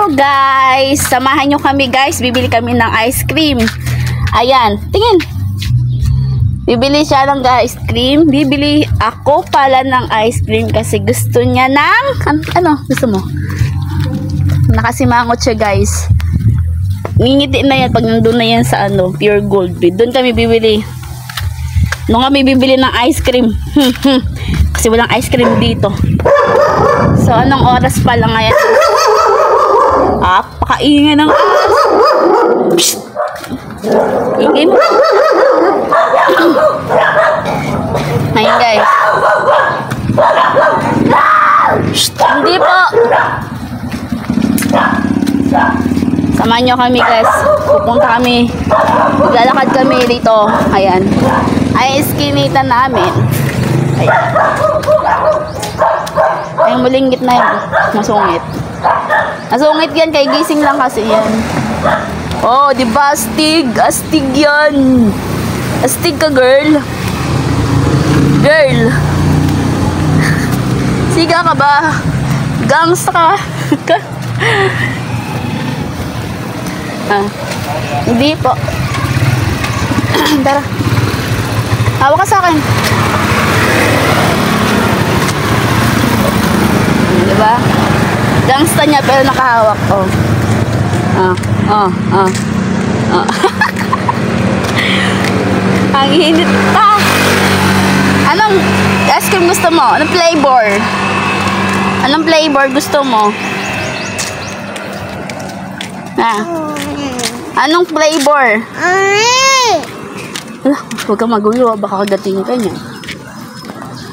Hello guys! Samahan nyo kami guys. Bibili kami ng ice cream. Ayan. Tingin. Bibili siya ng ice cream. Bibili ako pala ng ice cream kasi gusto niya ng... Ano? Gusto mo? Nakasimangot siya guys. Ngingiti na yan pag nandun na yan sa ano, Pure Gold. Doon kami bibili. Nung kami bibili ng ice cream. Kasi walang ice cream dito. So anong oras pa lang ngayon? Pakaingay ng Psst! Ingay mo. Ngayon guys. Psst! Hindi po. Samahan nyo kami guys. Pupunta kami. Maglalakad kami dito. Ayan. Ay iskinita namin. Ayan. Ay mulingit na yun. Masungit. Nasungit yan, kay gising lang kasi yan. Oh, di ba astig? Astig yan. Astig ka, girl. Girl. Siga ka ba? Gangsta ka. Hindi po. Tara. Hawak ka sa akin. Diba? Gangsta niya pero nakahawak. Ang init pa. Anong ice cream gusto mo? Anong flavor? Anong flavor gusto mo? Anong flavor? Huwag kang magulo. Baka kagating ka niya.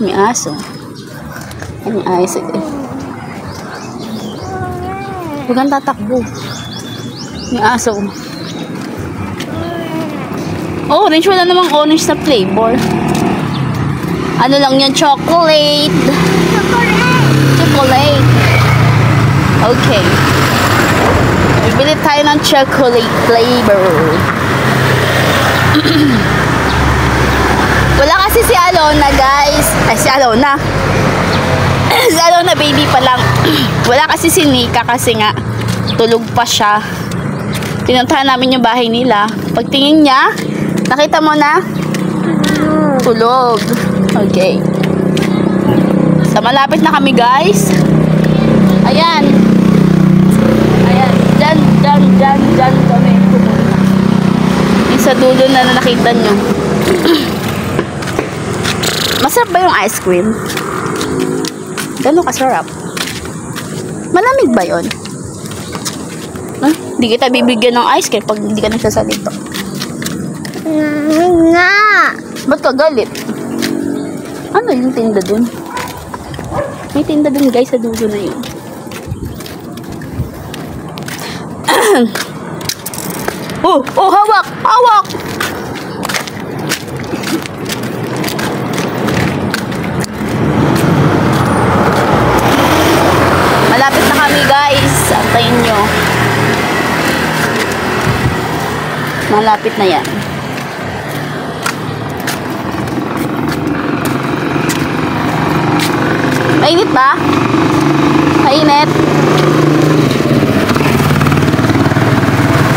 May aso. May aso eh. Huwag kang tatakbo. May aso. Orange. Wala namang orange na flavor. Ano lang yan? Chocolate. Chocolate. Okay. Bibili tayo ng chocolate flavor. Wala kasi si Alona guys. Ay si Alona. Si Alona baby pa lang. Wala kasi si Nika kasi nga tulog pa siya. Pinuntahan namin yung bahay nila. Pagtingin niya, nakita mo na? Tulog. Okay. So malapit na kami guys. Ayan. Ayan. Diyan kami. Yung sa dulo na nakita nyo. Masarap ba yung ice cream? Gano'n kasarap? Malamig ba yun? Hindi kita bibigyan ng ice cream pag hindi ka nagsasalito. Nga! Ba't ka galit? Ano yung tinda dun? May tinda dun guys sa dulo na yun. Oh, hawak! Hawak! Malapit na kami guys. Antayin nyo. Malapit na yan. Mainit ba? Mainit?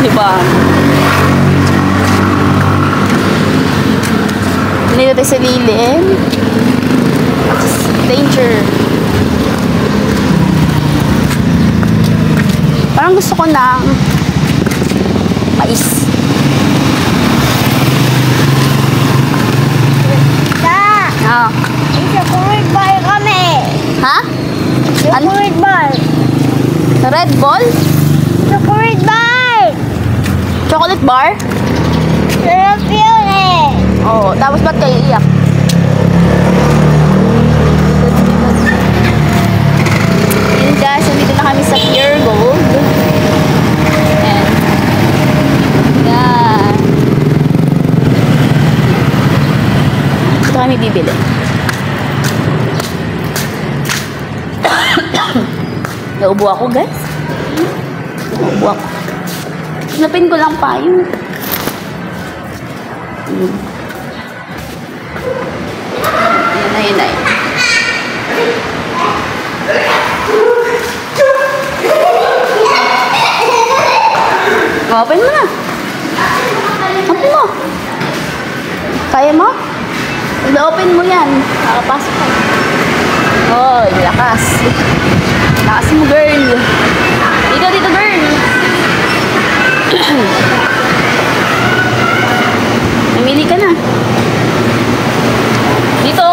Diba? Nito tayo sa lilim. Danger. Parang gusto ko ng mais. Chocolate bar kami. Ha? Chocolate bar. Red Bull? Chocolate bar. Chocolate bar? Sarap yun eh. Oo. Tapos ba't kayo iyak? Yun guys, nandito na kami sa Pure Gold. And yan. Ito kami bibili. Naubo ako guys. Naubo ako. Napin ko lang pa yun. Yun na. Open mo na. Open mo. Kaya mo? I-open mo yan. Nakapasok ka. Oh, lakas. Lakas mo, girl. Dito, girl. Namili ka na. Dito.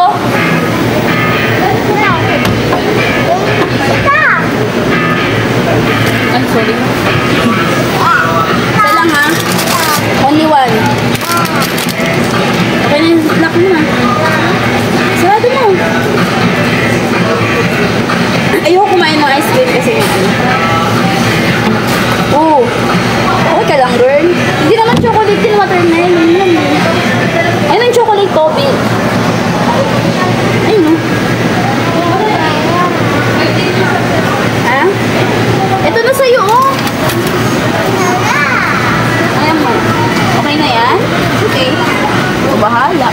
Ay, sorry. Isa lang ha. Only one. Okay na yung lock mo na. Sarado mo. Ayoko kumain ng ice cream kasi oo. Okay ka lang, girl. Hindi naman chocolate din watermelon. Ayun ang chocolate coffee. Ayun o. Ha? Ito na sa'yo, oh. Ayan mo. Okay na yan? Okay. O, bahala.